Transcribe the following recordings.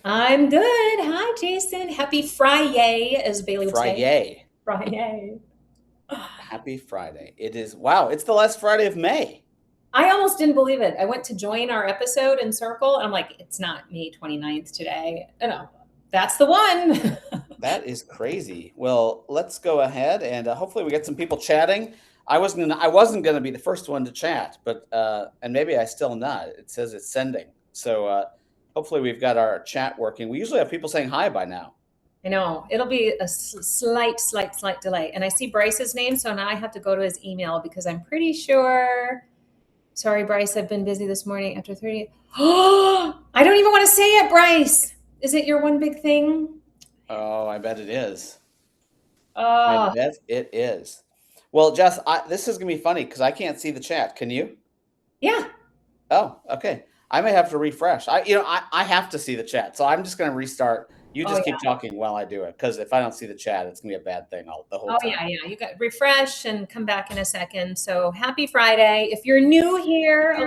I'm good. Hi, Jason. Happy Friday, as Bailey would say. Friday. Friday. Happy Friday. It is, wow, it's the last Friday of May. I almost didn't believe it. I went to join our episode in Circle, and I'm like, it's not May 29th today. No, that's the one. That is crazy. Well, let's go ahead and hopefully we get some people chatting. I wasn't gonna be the first one to chat, but and maybe I still not. It says it's sending. So hopefully we've got our chat working. We usually have people saying hi by now. I know it'll be a slight delay. And I see Bryce's name, so now I have to go to his email because I'm pretty sure. Sorry, Bryce, I've been busy this morning after 30. Oh, I don't even want to say it, Bryce. Is it your one big thing? Oh, I bet it is. I Oh, bet it is. Well, Jess, this is gonna be funny because I can't see the chat. Can you? yeah. Oh, okay. I may have to refresh. I have to see the chat, so I'm just going to restart. You Oh, just keep yeah. talking while I do it, because if I don't see the chat, it's going to be a bad thing the whole Oh time. yeah, yeah. You got refresh and come back in a second. So happy Friday. If you're new here, oh,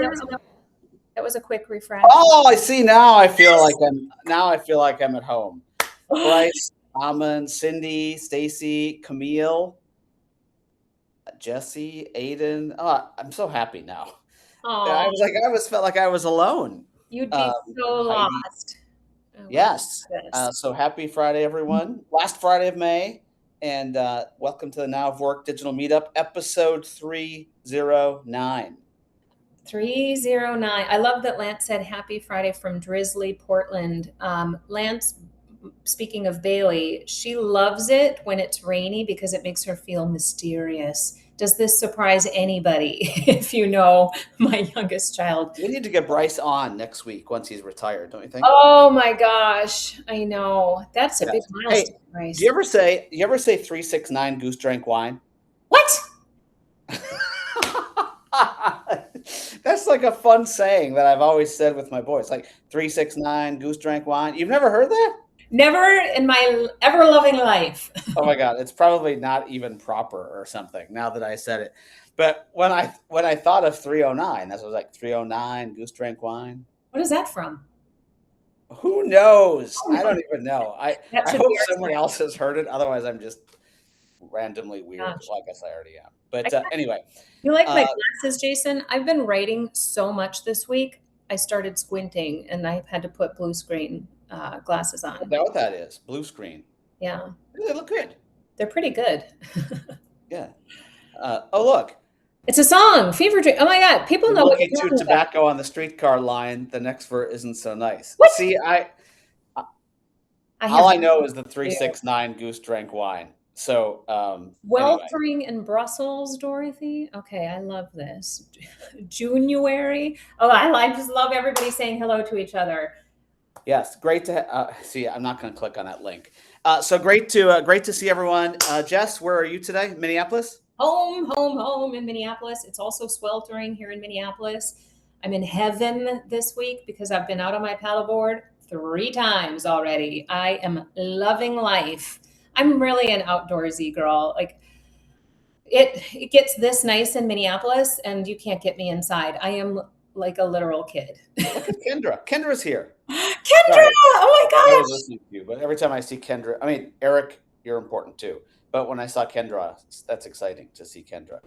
that was a quick refresh. Oh, I see now. I feel like I'm at home. Bryce, Amon, Cindy, Stacy, Camille, Jesse, Aiden. Oh, I'm so happy now. Oh, I was felt like I was alone. you'd be so Heidi. lost. Oh my Yes. goodness. So happy Friday, everyone. Last Friday of May. And welcome to the Now of Work Digital Meetup, episode 309. 309. I love that Lance said happy Friday from Drizzly, Portland. Lance, speaking of Bailey, she loves it when it's rainy because it makes her feel mysterious. Does this surprise anybody if you know my youngest child? We need to get Bryce on next week once he's retired, don't you think? Oh my gosh, I know. That's a big Yes. milestone, Hey, do Bryce. you ever say 369 Goose Drank Wine? What? That's like a fun saying that I've always said with my boys. Like 369 Goose Drank Wine. You've never heard that? Never in my ever loving life. Oh my God, it's probably not even proper or something now that I said it. But when I thought of 309, that's what I was like 309 Goose Drank Wine. What is that from? Who knows? Oh I no, don't even know. I that I should be hope our someone else has heard it. Otherwise, I'm just randomly weird. gosh. Well, I guess I already am. I But can't, anyway, you like my uh, glasses, Jason? I've been writing so much this week. I started squinting and I've had to put blue screen glasses is on. that what that is? Blue screen. Yeah, They look good. they're pretty good. Yeah. Oh look, It's a song, Fever Dream. Oh my God, people you're know what looking you're to talking about. tobacco on the streetcar line. The next verse isn't so nice. What? See, I all have I know is the no. 369 Goose Drank Wine. So anyway, Weltering in Brussels, Dorothy. Okay, I love this. January. Oh, I just love everybody saying hello to each other. yes, great to see. I'm not going to click on that link. So great to see everyone. Jess, where are you today? Minneapolis. Home, home, home in Minneapolis. It's also sweltering here in Minneapolis. I'm in heaven this week because I've been out on my paddleboard 3 times already. I am loving life. I'm really an outdoorsy girl. Like it gets this nice in Minneapolis and you can't get me inside. I am like a literal kid. Look at Kendra. Kendra's here. Kendra! Sorry, Oh my I was gosh! listening to you, but every time I see Kendra, I mean Eric, you're important too. But when I saw Kendra, that's exciting to see Kendra.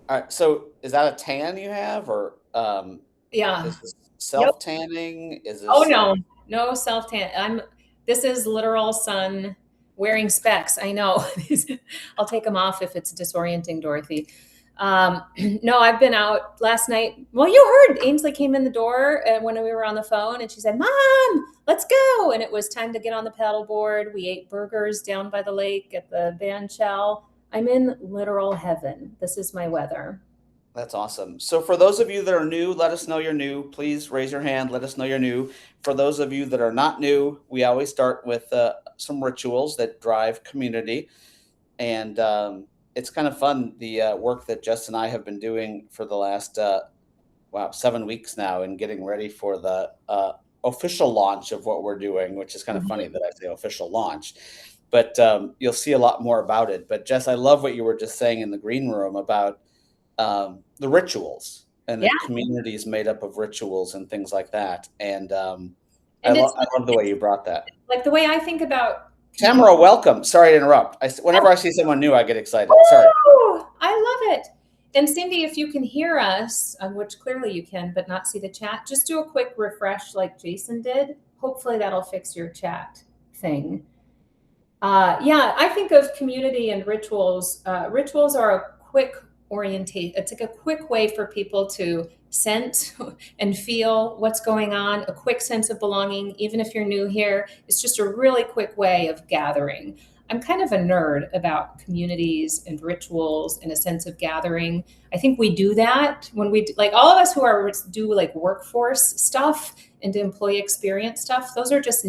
All right, so is that a tan you have, or Yeah. is this Yep. self tanning? Is Oh this like no, no self tan. This is literal sun wearing specs. I know. I'll take them off if it's disorienting, Dorothy. No, I've been out last night. Well, you heard Ainsley came in the door when we were on the phone and she said, Mom, let's go. And it was time to get on the paddleboard. We ate burgers down by the lake at the band shell. I'm in literal heaven. This is my weather. that's awesome. So for those of you that are new, let us know you're new. Please raise your hand. Let us know you're new. For those of you that are not new, we always start with some rituals that drive community. And it's kind of fun, the work that Jess and I have been doing for the last, wow, 7 weeks now, and getting ready for the official launch of what we're doing, which is kind of funny Mhm. that I say official launch. But you'll see a lot more about it. But Jess, I love what you were just saying in the green room about the rituals and Yeah. that community is made up of rituals and things like that. And And it's I love the way you brought that. like the way I think about Tamara, welcome. Sorry to interrupt. Whenever I see someone new, I get excited. Sorry. Woo! I love it. And Cindy, if you can hear us, which clearly you can, but not see the chat, just do a quick refresh like Jason did. Hopefully that'll fix your chat thing. Yeah, I think of community and rituals. Rituals are a quick orientate. It's like a quick way for people to sense and feel what's going on, a quick sense of belonging. Even if you're new here, it's just a really quick way of gathering. I'm kind of a nerd about communities and rituals and a sense of gathering. I think we do that when we like all of us who are do like workforce stuff and employee experience stuff. Those are just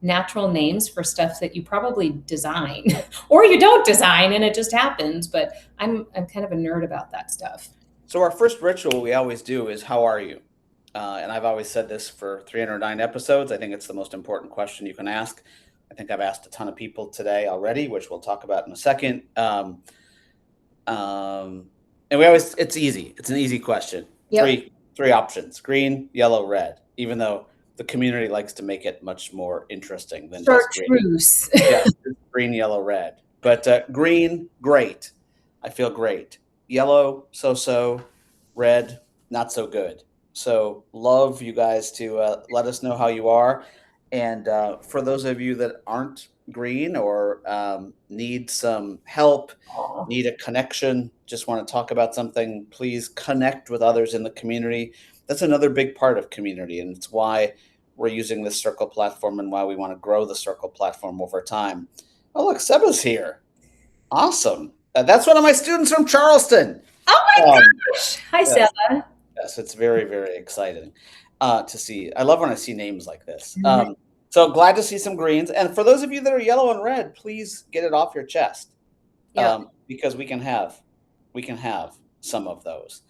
natural names for stuff that you probably design or you don't design and it just happens. But I'm kind of a nerd about that stuff. So our first ritual we always do is, how are you? And I've always said this for 309 episodes. I think it's the most important question you can ask. I think I've asked a ton of people today already, which we'll talk about in a second. And it's easy. It's an easy question. Yep. Three options: green, yellow, red, even though the community likes to make it much more interesting than chartreuse. Yeah, green, yellow, red. But green, great. I feel great. Yellow, so. Red, not so good. So love you guys to let us know how you are. And for those of you that aren't green or need some help, need a connection, just want to talk about something, please connect with others in the community. That's another big part of community, and it's why we're using this Circle platform and why we want to grow the Circle platform over time. Oh, look, Seba's here. Awesome. That's one of my students from Charleston. Oh my gosh. Hi, yes. Seba. Yes, it's very, very exciting to see. I love when I see names like this. Mm-hmm. So glad to see some greens. And for those of you that are yellow and red, please get it off your chest. Yeah. Because we can have some of those.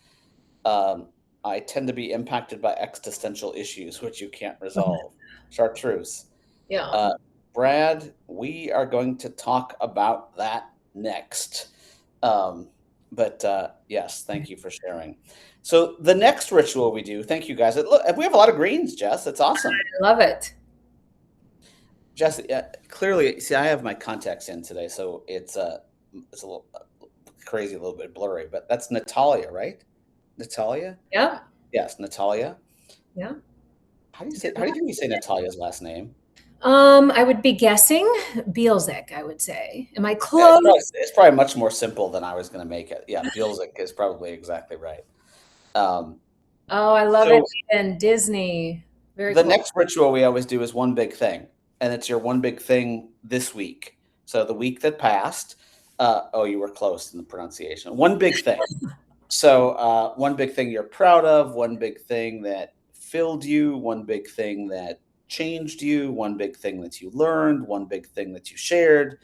I tend to be impacted by existential issues, which you can't resolve. Chartreuse. Yeah. Brad, we are going to talk about that next. Yes, thank you for sharing. So the next ritual we do, thank you guys. Look, we have a lot of greens, Jess. It's awesome. I love it. Jess, clearly, see, I have my contacts in today, so it's a little crazy, a little bit blurry, but that's Natalia, right? Natalia? Yeah. Yes, Natalia. Yeah. How do you say Natalia's last name? I would be guessing Bielzik, I would say. Am I close? Yeah, it's probably much more simple than I was going to make it. Yeah, Bielzik is probably exactly right. Oh, I love it. And Disney. Very the cool. Next ritual we always do is one big thing, and it's your one big thing this week. So the week that passed, you were close in the pronunciation. One big thing. So one big thing you're proud of, one big thing that filled you, one big thing that changed you, one big thing that you learned, one big thing that you shared.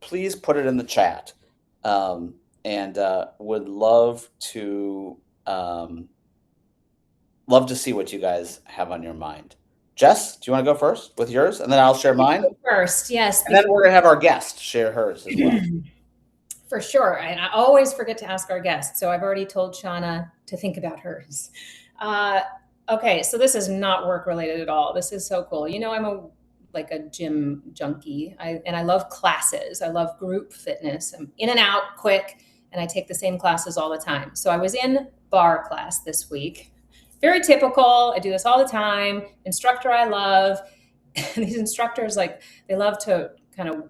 Please put it in the chat. And would love to see what you guys have on your mind. Jess, do you want to go first with yours, and then I'll share mine? First, yes. And then we're gonna have our guest share hers as well. For sure, and I always forget to ask our guests, so I've already told Shana to think about hers. Okay, so this is not work related at all. This is so cool. You know, I'm a gym junkie, and I love classes. I love group fitness. I'm in and out quick, and I take the same classes all the time. So I was in bar class this week. Very typical. I do this all the time. Instructor I love. These instructors, they love to kind of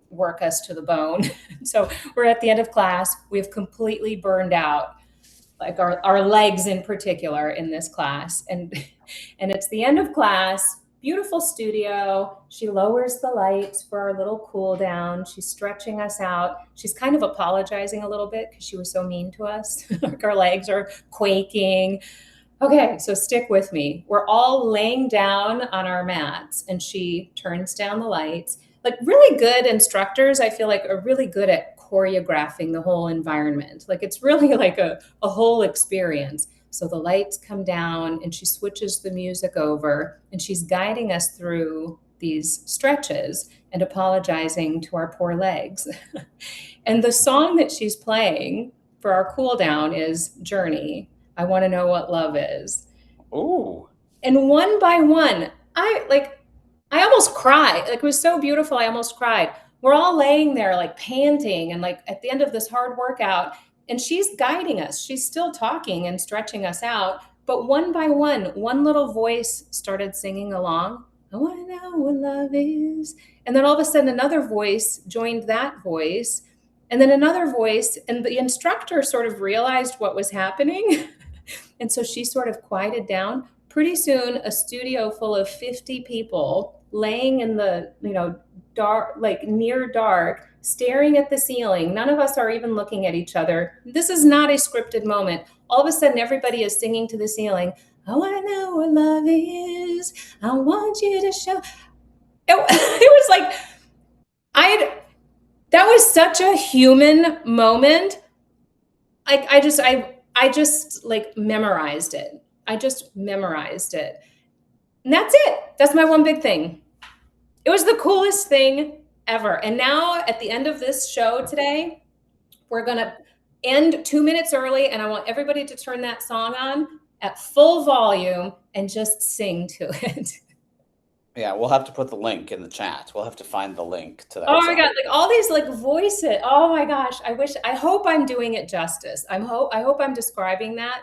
work us to the bone. So we're at the end of class. We've completely burned out, like our legs in particular in this class. And it's the end of class. Beautiful studio. She lowers the lights for our little cool down. She's stretching us out. She's kind of apologizing a little bit because she was so mean to us. Like our legs are quaking. Okay, so stick with me. We're all laying down on our mats and she turns down the lights. Like really good instructors, I feel like are really good at choreographing the whole environment. Like it's really like a whole experience. So the lights come down and she switches the music over and she's guiding us through these stretches and apologizing to our poor legs. And the song that she's playing for our cool down is Journey. I Want to Know What Love Is. Ooh. And one by one, I almost cried. Like, it was so beautiful. I almost cried. We're all laying there like panting and like at the end of this hard workout, and she's guiding us. She's still talking and stretching us out. But one by one little voice started singing along. I want to know what love is. And then all of a sudden, another voice joined that voice, and then another voice. And the instructor sort of realized what was happening. And so she sort of quieted down. Pretty soon, a studio full of 50 people laying in the, dark, like near dark, staring at the ceiling. None of us are even looking at each other. This is not a scripted moment. All of a sudden, everybody is singing to the ceiling. I want to know what love is. I want you to show. It was like, that was such a human moment. I just like memorized it. I just memorized it. And that's it. That's my one big thing. It was the coolest thing ever. And now at the end of this show today, we're going to end 2 minutes early, and I want everybody to turn that song on at full volume and just sing to it. Yeah, we'll have to put the link in the chat. We'll have to find the link to that Oh my song. God, like all these like voices. Oh my gosh. I hope I'm doing it justice. I hope I'm describing that.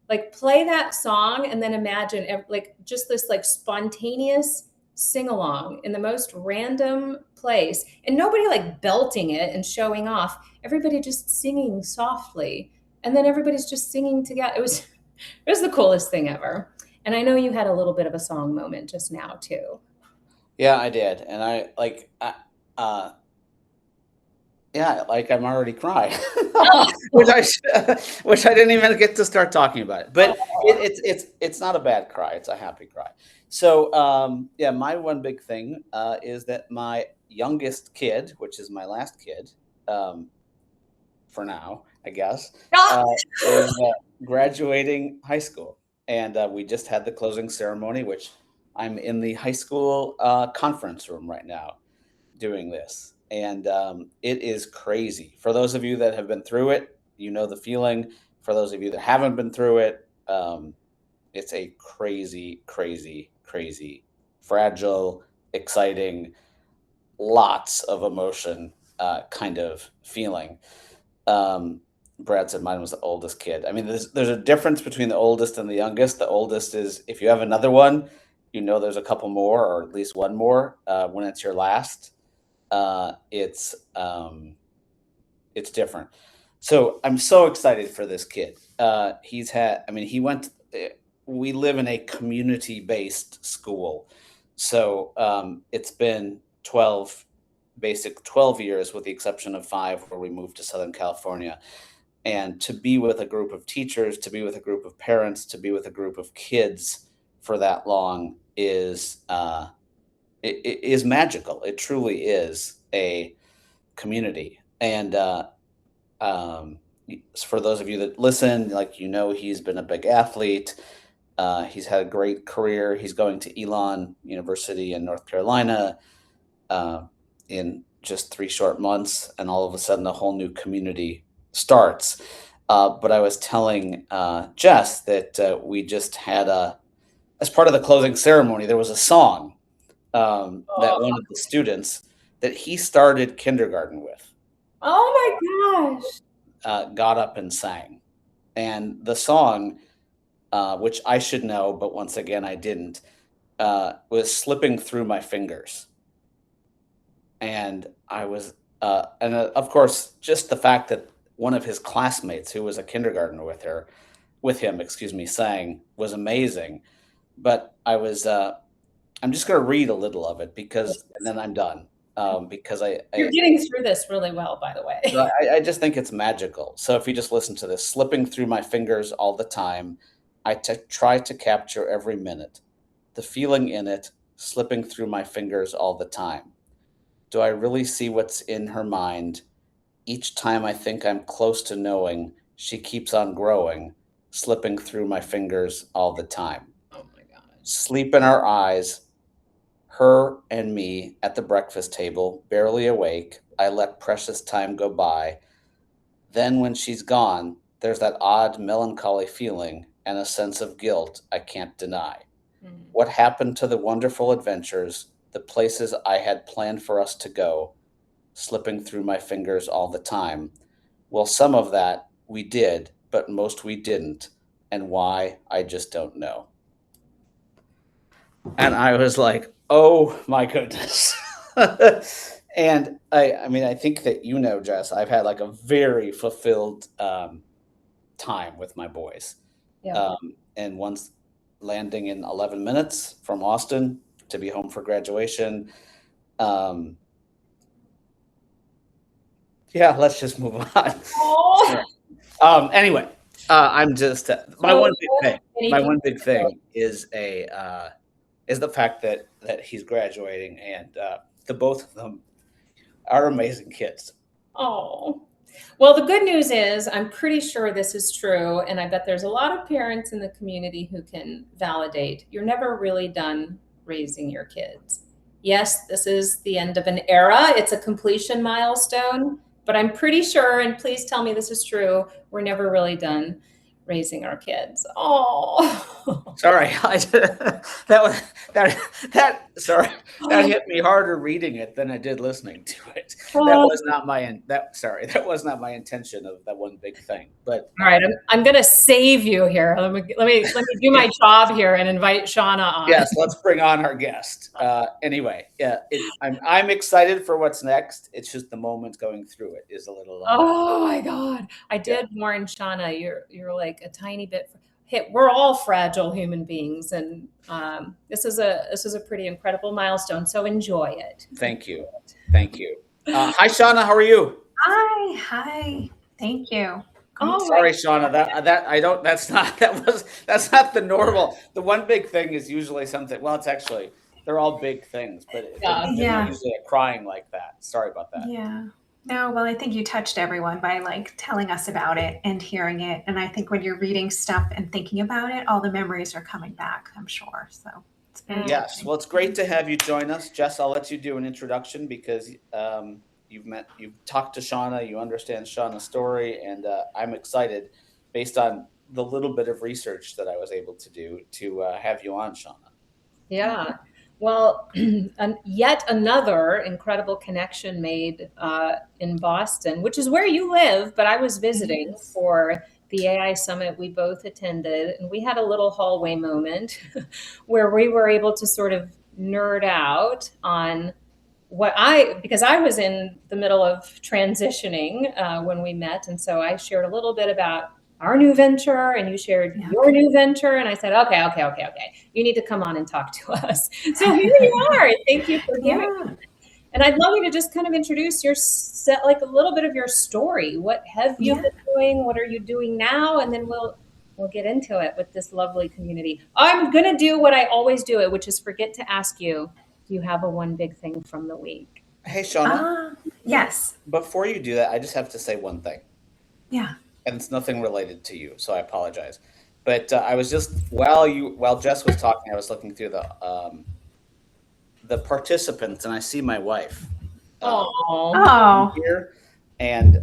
Like, play that song and then imagine like just this like spontaneous sing along in the most random place, and nobody like belting it and showing off. Everybody just singing softly, and then everybody's just singing together. It was the coolest thing ever. And I know you had a little bit of a song moment just now too. Yeah, I did, and uh, yeah, like I'm already crying, Oh, which which I didn't even get to start talking about it. But it's not a bad cry; it's a happy cry. So yeah, my one big thing is that my youngest kid, which is my last kid, um, for now, I guess, oh. uh, is graduating high school, and we just had the closing ceremony, which I'm in the high school conference room right now doing this. And it is crazy. For those of you that have been through it, you know the feeling. For those of you that haven't been through it, it's a crazy, crazy, crazy, fragile, exciting, lots of emotion kind of feeling. Um, Brad said mine was the oldest kid. I mean, there's a difference between the oldest and the youngest. The oldest is if you have another one, you know there's a couple more or at least one more when it's your last. Uh, it's um, it's different. So I'm so excited for this kid. He's had. I mean, he went. We live in a community-based school, so it's been 12 years, with the exception of 5 where we moved to Southern California. And to be with a group of teachers, to be with a group of parents, to be with a group of kids for that long it is magical. It truly is a community. And um, for those of you that listen, like he's been a big athlete. He's had a great career. He's going to Elon University in North Carolina in just 3 short months, and all of a sudden, a whole new community starts. But I was telling Jess that we just had as part of the closing ceremony, there was a song that one of the students that he started kindergarten with Oh my gosh. got up and sang. And the song, which I should know, but once again I didn't, was slipping through my fingers. And I was, and of course, just the fact that one of his classmates, who was a kindergartner with him, excuse me, sang was amazing. But I'm just going to read a little of it and then I'm done. Because You're getting through this really well, by the way. I just think it's magical. So if you just listen to this, slipping through my fingers all the time, try to capture every minute, the feeling in it, slipping through my fingers all the time. Do I really see what's in her mind? Each time I think I'm close to knowing, she keeps on growing, slipping through my fingers all the time. Oh my gosh. Sleep in our eyes, her and me at the breakfast table, barely awake. I let precious time go by. Then, when she's gone, there's that odd melancholy feeling and a sense of guilt I can't deny. Mm. What happened to the wonderful adventures, the places I had planned for us to go, slipping through my fingers all the time? Well, some of that we did, but most we didn't. And why, I just don't know. And I was like, oh my goodness. And I mean, I think that Jess, I've had like a very fulfilled time with my boys. Yeah. And once landing in 11 minutes from Austin to be home for graduation. Yeah, let's just move on. Oh. Anyway, I'm just my one big thing is the fact that he's graduating, and the both of them are amazing kids. Oh. Well, the good news is I'm pretty sure this is true, and I bet there's a lot of parents in the community who can validate you're never really done raising your kids. Yes, this is the end of an era. It's a completion milestone, but I'm pretty sure, and please tell me this is true, we're never really done raising our kids. Oh. Sorry, that hit me harder reading it than I did listening to it. That was not my intention of that one big thing. But all right, I'm going to save you here. Let me do my job here and invite Shana on. Yes, let's bring on our guest. Anyway, yeah, I'm excited for what's next. It's just the moment going through it is a little. Oh my God! I did warn Shana. You're like a tiny bit. We're all fragile human beings, and this is a pretty incredible milestone. So enjoy it. Thank you. Hi, Shana. How are you? Hi. Thank you. Oh, sorry, Shana. That's not the normal. The one big thing is usually something. Well, it's actually they're all big things, but it's not usually a crying like that. Sorry about that. Yeah. No, well, I think you touched everyone by like telling us about it and hearing it. And I think when you're reading stuff and thinking about it, all the memories are coming back, I'm sure. So it's very yes. Well, it's great to have you join us. Jess, I'll let you do an introduction because you've talked to Shana, you understand Shana's story, and I'm excited based on the little bit of research that I was able to do to have you on, Shana. Yeah. Well, yet another incredible connection made in Boston, which is where you live, but I was visiting for the AI Summit we both attended, and we had a little hallway moment where we were able to sort of nerd out on because I was in the middle of transitioning when we met, and so I shared a little bit about our new venture, and you shared your new venture, and I said, okay, you need to come on and talk to us. So here you are. Thank you for doing it. And I'd love you to just kind of introduce like a little bit of your story. What have you been doing? What are you doing now? And then we'll get into it with this lovely community. I'm going to do what I always do, which is forget to ask you, do you have a one big thing from the week? Hey, Shana. Yes. Before you do that, I just have to say one thing. Yeah. And it's nothing related to you, so I apologize. But I was just while Jess was talking, I was looking through the participants, and I see my wife here. And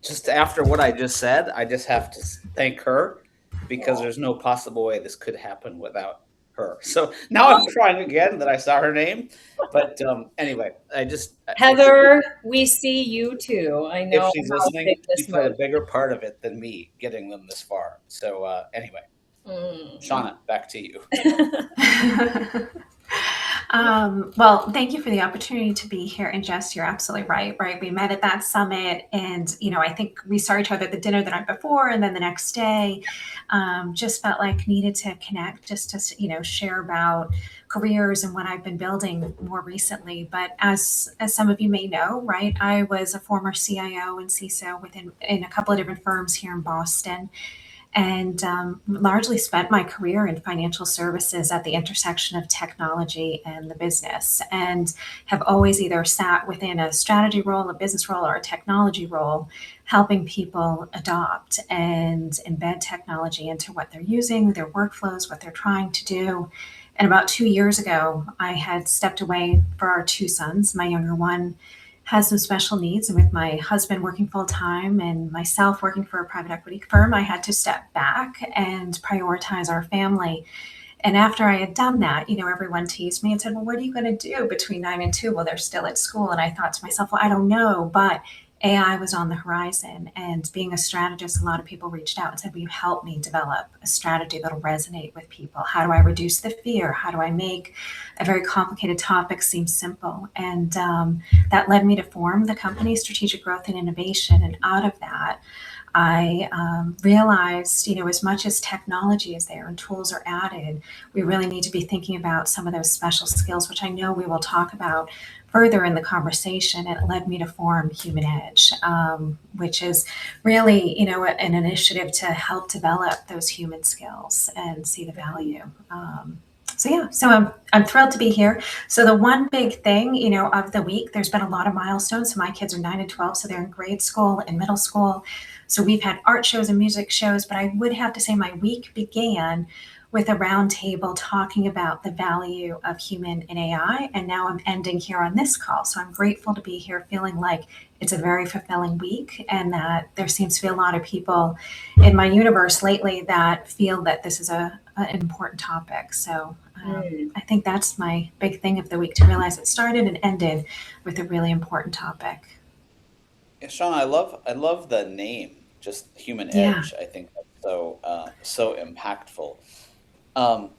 just after what I just said, I just have to thank her because there's no possible way this could happen without her. So now I'm trying again that I saw her name. But anyway, Heather, we see you too. I know if she's listening, she played a bigger part of it than me getting them this far. So anyway, Shana, back to you. Well, thank you for the opportunity to be here. And Jess, you're absolutely right. We met at that summit, and I think we saw each other at the dinner the night before, and then the next day, just felt like needed to connect, just to share about careers and what I've been building more recently. But as some of you may know, right, I was a former CIO and CISO in a couple of different firms here in Boston. And largely spent my career in financial services at the intersection of technology and the business, and have always either sat within a strategy role, a business role, or a technology role, helping people adopt and embed technology into what they're using, their workflows, what they're trying to do. And about 2 years ago, I had stepped away for our two sons. My younger one has some special needs, and with my husband working full time and myself working for a private equity firm, I had to step back and prioritize our family. And after I had done that, everyone teased me and said, well, what are you going to do between 9 and 2? Well, they're still at school. And I thought to myself, well, I don't know. But AI was on the horizon. And being a strategist, a lot of people reached out and said, will you help me develop a strategy that'll resonate with people? How do I reduce the fear? How do I make a very complicated topic seem simple? And that led me to form the company Strategic Growth and Innovation. And out of that, I realized, as much as technology is there and tools are added, we really need to be thinking about some of those special skills, which I know we will talk about further in the conversation. And it led me to form Human Edge, which is really, an initiative to help develop those human skills and see the value. So I'm thrilled to be here. So the one big thing, of the week, there's been a lot of milestones. So my kids are 9 and 12, so they're in grade school and middle school. So we've had art shows and music shows, but I would have to say my week began with a roundtable talking about the value of human and AI. And now I'm ending here on this call. So I'm grateful to be here, feeling like it's a very fulfilling week, and that there seems to be a lot of people in my universe lately that feel that this is an important topic. So I think that's my big thing of the week, to realize it started and ended with a really important topic. Yeah, Shana, I love the name, just Human Yeah. Edge. I think that's so impactful. And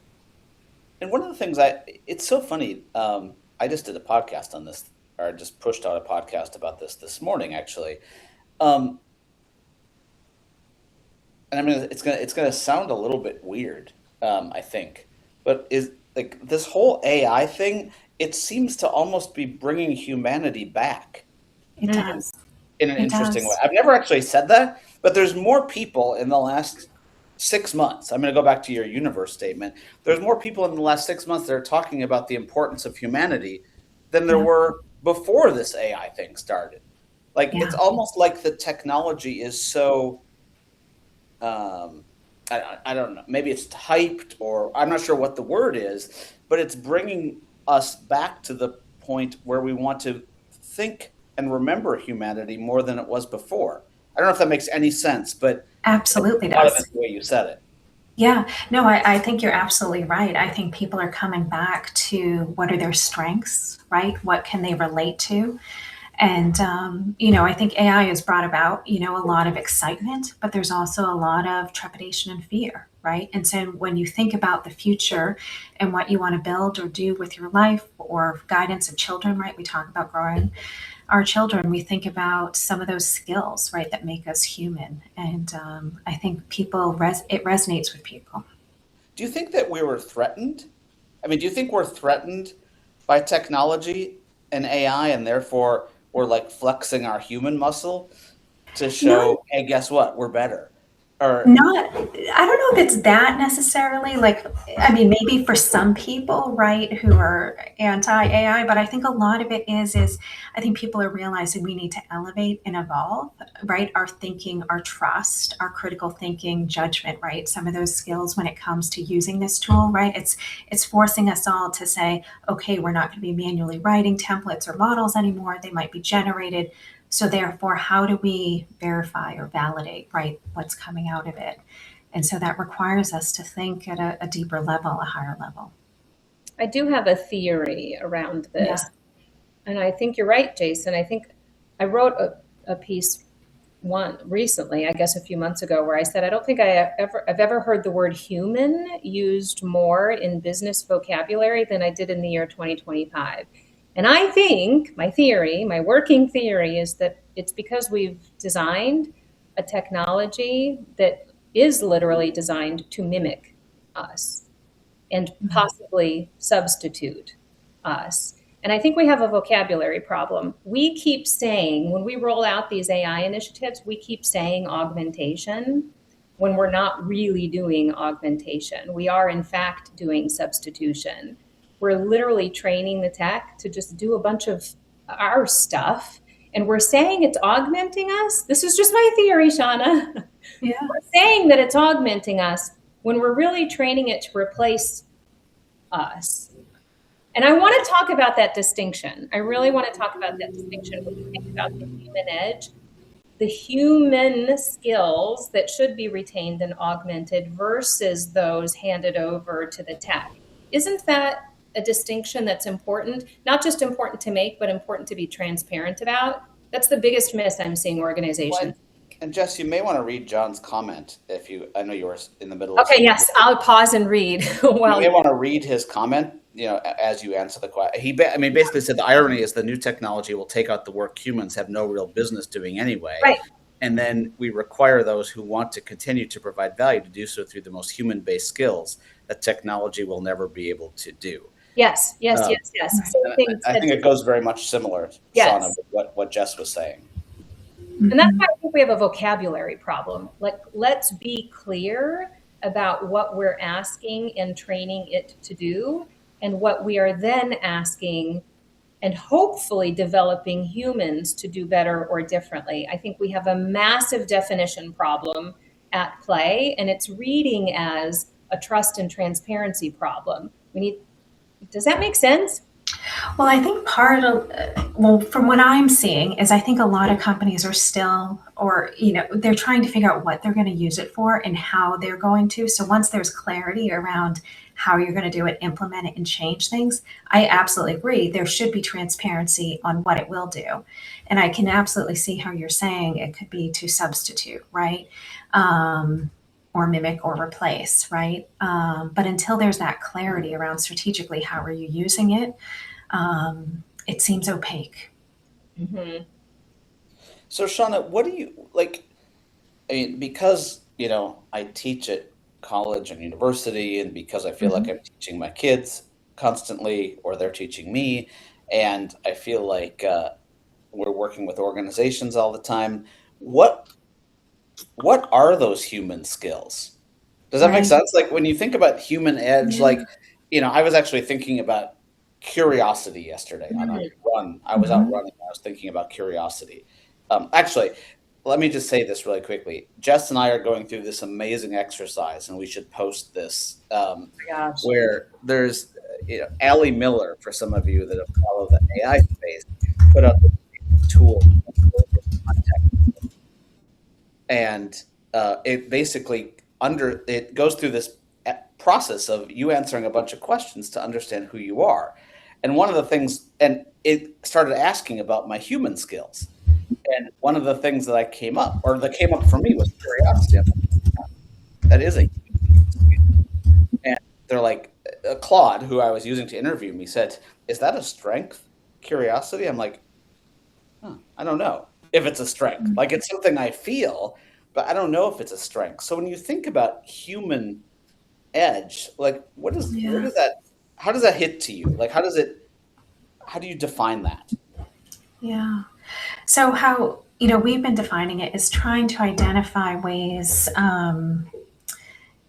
one of the things it's so funny. I just did a podcast on this, or I just pushed out a podcast about this morning, actually. And I mean, it's gonna sound a little bit weird, I think, but is like this whole AI thing. It seems to almost be bringing humanity back It does. in an It interesting way. does. I've never actually said that, but there's more people in the last 6 months. I'm going to go back to your universe statement. There's more people in the last 6 months that are talking about the importance of humanity than there Yeah. were before this AI thing started. Like, Yeah. it's almost like the technology is so, I don't know, maybe it's hyped, or I'm not sure what the word is, but it's bringing us back to the point where we want to think and remember humanity more than it was before. I don't know if that makes any sense, but Absolutely a lot of does. it the way you said it. Yeah, no, I think you're absolutely right. I think people are coming back to what are their strengths, right? What can they relate to? And, I think AI has brought about, a lot of excitement, but there's also a lot of trepidation and fear, right? And so when you think about the future and what you want to build or do with your life, or guidance of children, right? We talk about growing our children, we think about some of those skills, right, that make us human. And I think it resonates with people. Do you think that we were threatened? I mean, do you think we're threatened by technology and AI, and therefore we're like flexing our human muscle to Not show, hey, guess what? We're better. Or Not, I don't know if it's that necessarily. Like, I mean, maybe for some people, right, who are anti AI, but I think a lot of it is I think people are realizing we need to elevate and evolve, right? Our thinking, our trust, our critical thinking, judgment, right? Some of those skills when it comes to using this tool, right? It's forcing us all to say, okay, we're not going to be manually writing templates or models anymore. They might be generated. So therefore, how do we verify or validate, right, what's coming out of it? And so that requires us to think at a deeper level, a higher level. I do have a theory around Yeah. this. And I think you're right, Jason. I think I wrote a piece recently, I guess a few months ago, where I said I don't think I've ever heard the word human used more in business vocabulary than I did in the year 2025. And I think my working theory is that it's because we've designed a technology that is literally designed to mimic us and possibly substitute us. And I think we have a vocabulary problem. We keep saying, when we roll out these AI initiatives, we keep saying augmentation when we're not really doing augmentation. We are, in fact, doing substitution. We're literally training the tech to just do a bunch of our stuff. And we're saying it's augmenting us. This is just my theory, Shana. Yeah. We're saying that it's augmenting us when we're really training it to replace us. And I want to talk about that distinction. I really want to talk about that distinction when we think about the human edge. the human skills that should be retained and augmented versus those handed over to the tech. Isn't that a distinction that's important? Not just important to make, but important to be transparent about? That's the biggest miss I'm seeing organizations. And Jess, you may want to read John's comment I know you were in the middle of Okay, something. yes, I'll pause and read. You may want to read his comment, as you answer the question. He basically said the irony is the new technology will take out the work humans have no real business doing anyway. Right. And then we require those who want to continue to provide value to do so through the most human-based skills that technology will never be able to do. Yes. I think it goes very much similar, yes. Shana, with what Jess was saying. And that's why I think we have a vocabulary problem. Like, let's be clear about what we're asking and training it to do, and what we are then asking and hopefully developing humans to do better or differently. I think we have a massive definition problem at play, and it's reading as a trust and transparency problem. Does that make sense? Well, I think from what I'm seeing is I think a lot of companies are still, they're trying to figure out what they're going to use it for and how they're going to. So once there's clarity around how you're going to do it, implement it, and change things, I absolutely agree. There should be transparency on what it will do. And I can absolutely see how you're saying it could be to substitute, right? Or mimic or replace, right? But until there's that clarity around strategically how are you using it, it seems opaque. Mm-hmm. So Shauna, what do you like? I mean, because I teach at college and university, and because I feel like I'm teaching my kids constantly, or they're teaching me, and I feel like we're working with organizations all the time. What are those human skills? Does that make sense? Like when you think about human edge, I was actually thinking about curiosity yesterday on a run. I was out running. I was thinking about curiosity. Actually, let me just say this really quickly. Jess and I are going through this amazing exercise, and we should post this. Where there's Allie Miller, for some of you that have followed the AI space, put out the tool context. And it basically it goes through this process of you answering a bunch of questions to understand who you are. And one of the things, and it started asking about my human skills. And one of the things that came up for me was curiosity. That is a human skill. And they're like, Claude, who I was using to interview me, said, "Is that a strength? Curiosity?" I'm like, I don't know if it's a strength. Like, it's something I feel, but I don't know if it's a strength. So when you think about human edge, like how does that hit to you? Like, how do you define that? Yeah. So how, we've been defining it as trying to identify ways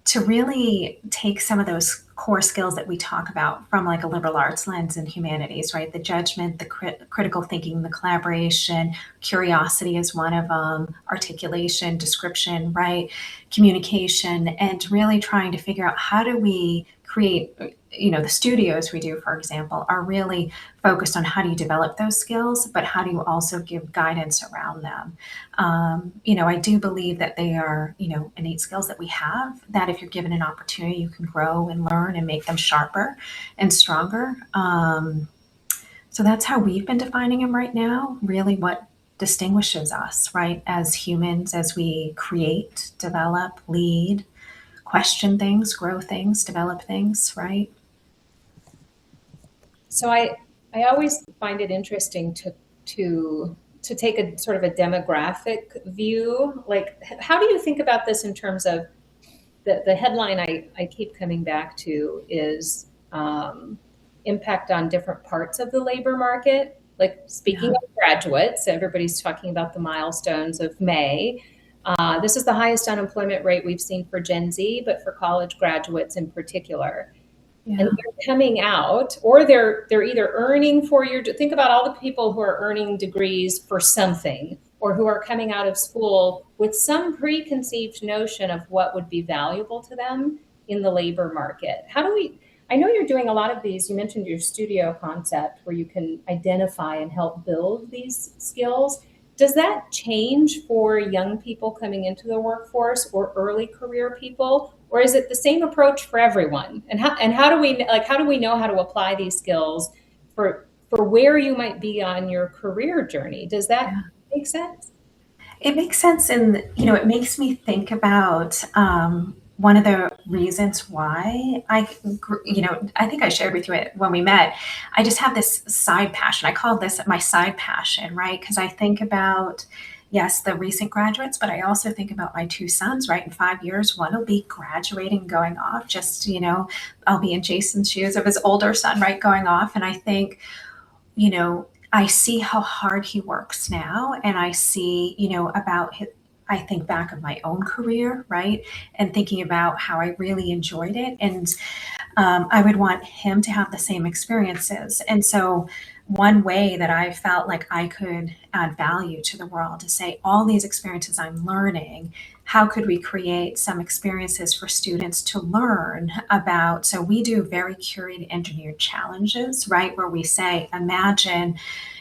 to really take some of those core skills that we talk about from like a liberal arts lens in humanities, right? The judgment, the critical thinking, the collaboration, curiosity is one of them, articulation, description, right? Communication, and really trying to figure out how do we create, the studios we do, for example, are really focused on how do you develop those skills, but how do you also give guidance around them? I do believe that they are, innate skills that we have that if you're given an opportunity, you can grow and learn and make them sharper and stronger. So that's how we've been defining them right now, really what distinguishes us, right, as humans, as we create, develop, lead, question things, grow things, develop things, right? So I always find it interesting to take a sort of a demographic view. Like, how do you think about this in terms of the headline I keep coming back to is impact on different parts of the labor market? Like, speaking of graduates, everybody's talking about the milestones of May. This is the highest unemployment rate we've seen for Gen Z, but for college graduates in particular. Yeah. And they're coming out, or they're either earning think about all the people who are earning degrees for something, or who are coming out of school with some preconceived notion of what would be valuable to them in the labor market. I know you're doing a lot of these. You mentioned your studio concept where you can identify and help build these skills. Does that change for young people coming into the workforce or early career people, or is it the same approach for everyone? And how do we know how to apply these skills for where you might be on your career journey? Does that make sense? It makes sense, and it makes me think about one of the reasons why I think I shared with you it when we met. I just have this side passion. I call this my side passion, right? Because I think about, yes, the recent graduates, but I also think about my two sons, right? In 5 years, one will be graduating, going off. Just I'll be in Jason's shoes of his older son, right, going off, and I think I see how hard he works now, and I see, about his, I think back of my own career, right? And thinking about how I really enjoyed it. And I would want him to have the same experiences. And so, one way that I felt like I could add value to the world is say, all these experiences I'm learning, how could we create some experiences for students to learn about? So, we do very curated engineered challenges, right? Where we say, imagine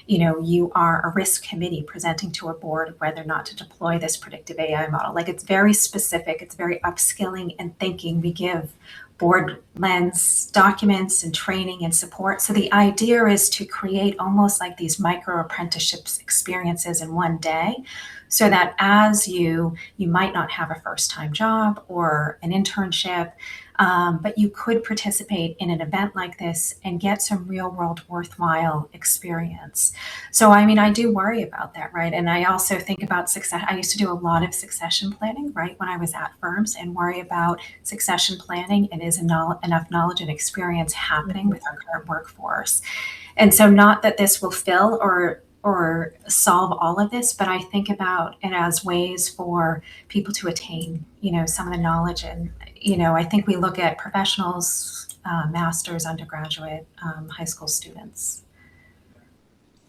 you are a risk committee presenting to a board whether or not to deploy this predictive AI model. Like, it's very specific, it's very upskilling and thinking. We give board lens documents and training and support. So the idea is to create almost like these micro apprenticeships experiences in one day, so that as you might not have a first time job or an internship, but you could participate in an event like this and get some real world worthwhile experience. So, I mean, I do worry about that, right? And I also think about success. I used to do a lot of succession planning, right, when I was at firms, and worry about succession planning and is enough knowledge and experience happening with our current workforce. And so, not that this will fill or solve all of this, but I think about it as ways for people to attain, some of the knowledge. And, I think we look at professionals, masters, undergraduate, high school students.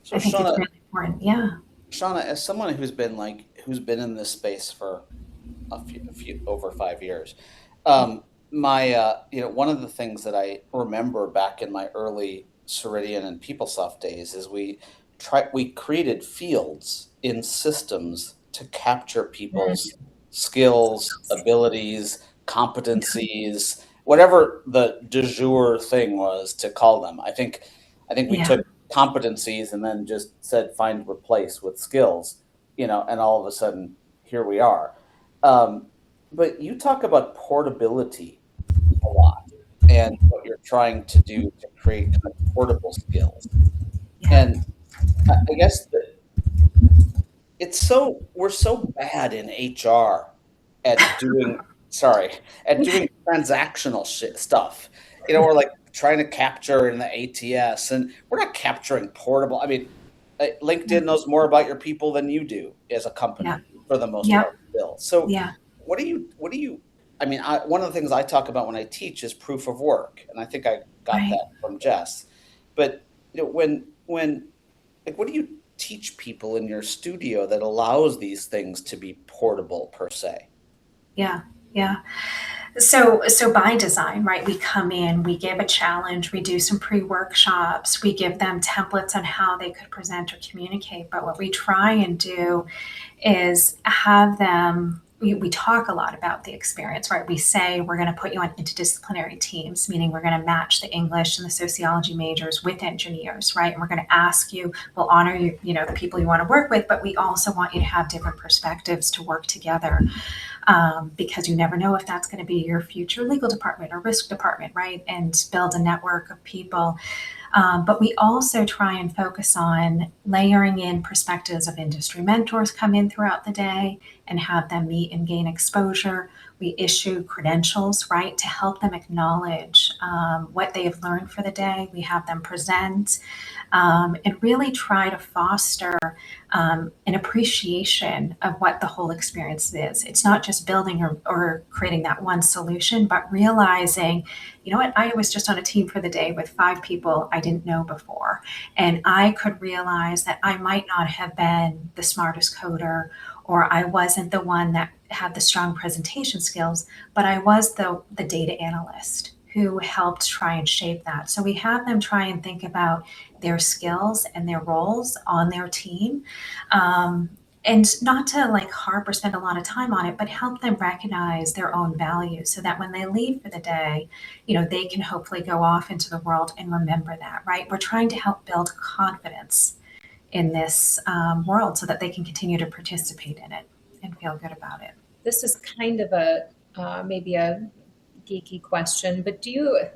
So I think it's Shana, really important. Yeah. Shana, as someone who's been in this space for a few over 5 years, my one of the things that I remember back in my early Ceridian and PeopleSoft days is we created fields in systems to capture people's skills, abilities, competencies, whatever the du jour thing was to call them. I think we Yeah. took competencies and then just said find replace with skills, and all of a sudden here we are. Um, but you talk about portability a lot and what you're trying to do to create kind of portable skills. Yeah. And I guess that we're so bad in HR at doing at doing transactional stuff. We're like trying to capture in the ATS, and we're not capturing portable. I mean, LinkedIn knows more about your people than you do as a company Yeah. for the most Yeah. part still. So Yeah. what do you I mean, one of the things I talk about when I teach is proof of work, and I think I got Right. that from Jess. But when like, what do you teach people in your studio that allows these things to be portable per se? Yeah. Yeah. So by design, right, we come in, we give a challenge, we do some pre-workshops, we give them templates on how they could present or communicate. But what we try and do is have them, we talk a lot about the experience, right? We say we're going to put you on interdisciplinary teams, meaning we're going to match the English and the sociology majors with engineers, right? And we're going to ask you, we'll honor you, the people you want to work with, but we also want you to have different perspectives to work together, because you never know if that's going to be your future legal department or risk department, right? And build a network of people. But we also try and focus on layering in perspectives of industry mentors come in throughout the day and have them meet and gain exposure. We issue credentials, right, to help them acknowledge what they have learned for the day. We have them present, and really try to foster an appreciation of what the whole experience is. It's not just building or creating that one solution, but realizing, what, I was just on a team for the day with 5 people I didn't know before. And I could realize that I might not have been the smartest coder, or I wasn't the one that had the strong presentation skills, but I was the data analyst who helped try and shape that. So we have them try and think about their skills and their roles on their team, and not to like harp or spend a lot of time on it, but help them recognize their own value so that when they leave for the day, they can hopefully go off into the world and remember that, right? We're trying to help build confidence in this world so that they can continue to participate in it and feel good about it. This is kind of maybe a geeky question, but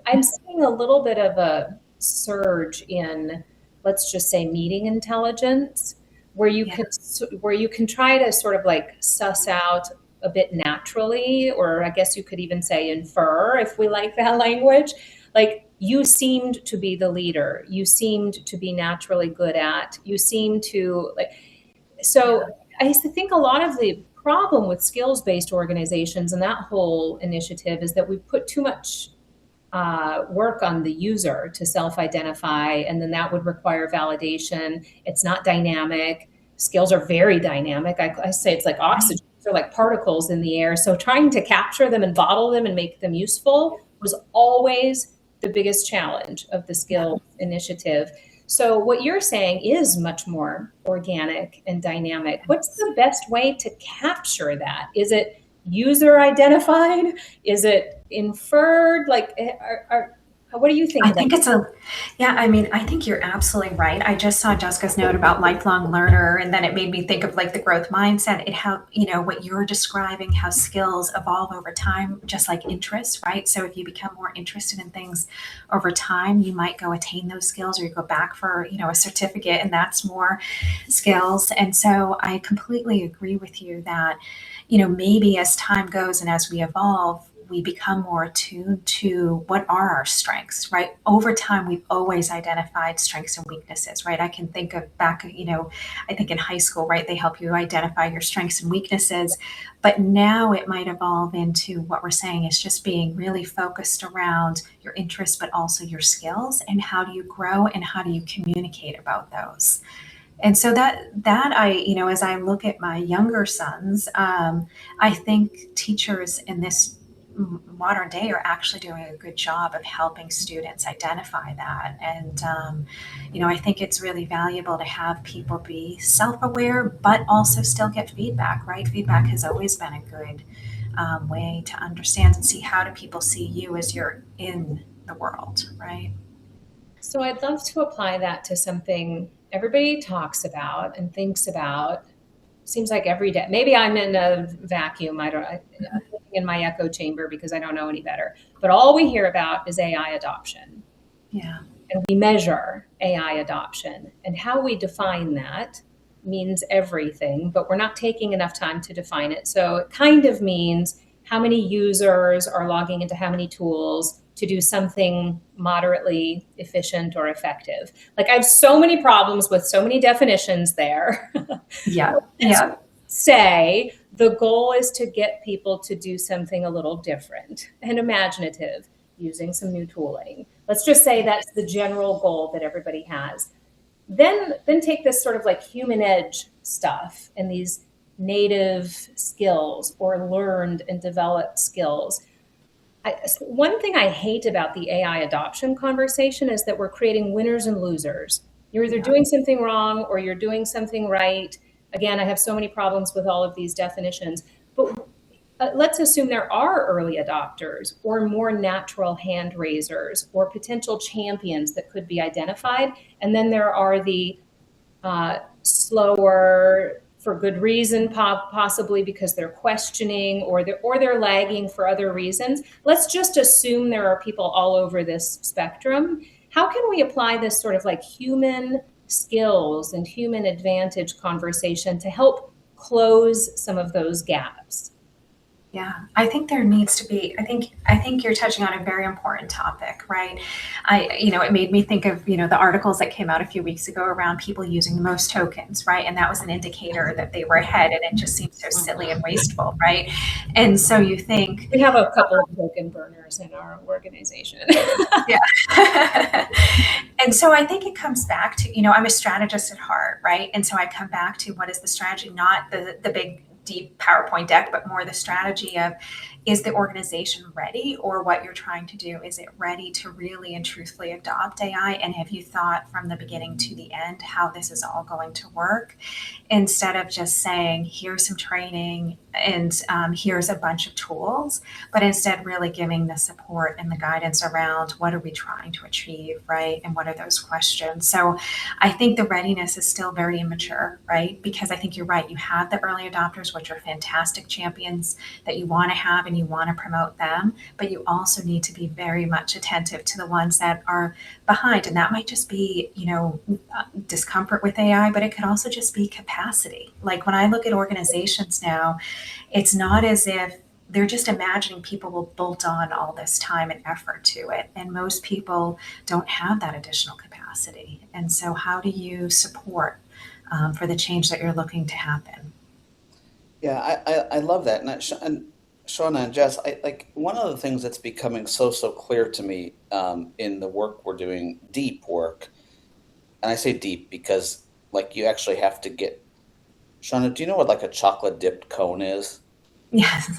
I'm seeing a little bit of a surge in, let's just say, meeting intelligence, where you can try to sort of like suss out a bit naturally, or I guess you could even say infer, if we like that language. Like, you seemed to be the leader, you seemed to be naturally good at, you seem to like, so I think a lot of the problem with skills-based organizations and that whole initiative is that we put too much work on the user to self-identify, and then that would require validation. It's not dynamic. Skills are very dynamic. I say it's like oxygen. They're like particles in the air. So trying to capture them and bottle them and make them useful was always the biggest challenge of the skills initiative. So what you're saying is much more organic and dynamic. What's the best way to capture that? Is it user identified? Is it inferred? Like, what do you think? I think I think you're absolutely right. I just saw Jessica's note about lifelong learner, and then it made me think of like the growth mindset. What you're describing, how skills evolve over time, just like interests, right? So if you become more interested in things over time, you might go attain those skills, or you go back for, a certificate, and that's more skills. And so I completely agree with you that, maybe as time goes and as we evolve, we become more attuned to what are our strengths, right? Over time, we've always identified strengths and weaknesses, right? I can think of back, I think in high school, right? They help you identify your strengths and weaknesses, but now it might evolve into what we're saying is just being really focused around your interests, but also your skills, and how do you grow and how do you communicate about those? And so that as I look at my younger sons, I think teachers in this modern day are actually doing a good job of helping students identify that. And, I think it's really valuable to have people be self-aware, but also still get feedback, right? Feedback has always been a good way to understand and see how do people see you as you're in the world, right? So I'd love to apply that to something everybody talks about and thinks about. Seems like every day. Maybe I'm in a vacuum. I'm in my echo chamber because I don't know any better. But all we hear about is AI adoption. Yeah. And we measure AI adoption. And how we define that means everything, but we're not taking enough time to define it. So it kind of means how many users are logging into how many tools to do something moderately efficient or effective. Like, I have so many problems with so many definitions there. Yeah. Yeah. Say the goal is to get people to do something a little different and imaginative using some new tooling. Let's just say that's the general goal that everybody has. Then take this sort of like human edge stuff and these native skills or learned and developed skills. One thing I hate about the AI adoption conversation is that we're creating winners and losers. You're either doing something wrong or you're doing something right. Again, I have so many problems with all of these definitions, but let's assume there are early adopters or more natural hand raisers or potential champions that could be identified. And then there are the slower, for good reason, possibly because they're questioning or they're lagging for other reasons. Let's just assume there are people all over this spectrum. How can we apply this sort of like human skills and human advantage conversation to help close some of those gaps? Yeah, I think there needs to be, I think you're touching on a very important topic, right? It made me think of, the articles that came out a few weeks ago around people using the most tokens, right? And that was an indicator that they were ahead, and it just seems so silly and wasteful, right? And so you think. We have a couple of token burners in our organization. Yeah. And so I think it comes back to, I'm a strategist at heart, right? And so I come back to what is the strategy, not the big deep PowerPoint deck, but more the strategy of, is the organization ready, or what you're trying to do, is it ready to really and truthfully adopt AI? And have you thought from the beginning to the end how this is all going to work, instead of just saying, here's some training and here's a bunch of tools, but instead really giving the support and the guidance around what are we trying to achieve, right? And what are those questions? So I think the readiness is still very immature, right? Because I think you're right. You have the early adopters, which are fantastic champions that you want to have and you want to promote them, but you also need to be very much attentive to the ones that are behind. And that might just be, discomfort with AI, but it could also just be capacity. Like when I look at organizations now, it's not as if they're just imagining people will bolt on all this time and effort to it. And most people don't have that additional capacity. And so, how do you support for the change that you're looking to happen? Yeah, I love that. And Shauna and Jess, like one of the things that's becoming so clear to me in the work we're doing, deep work, and I say deep because like you actually have to get. Shauna, do you know what like a chocolate dipped cone is? Yes.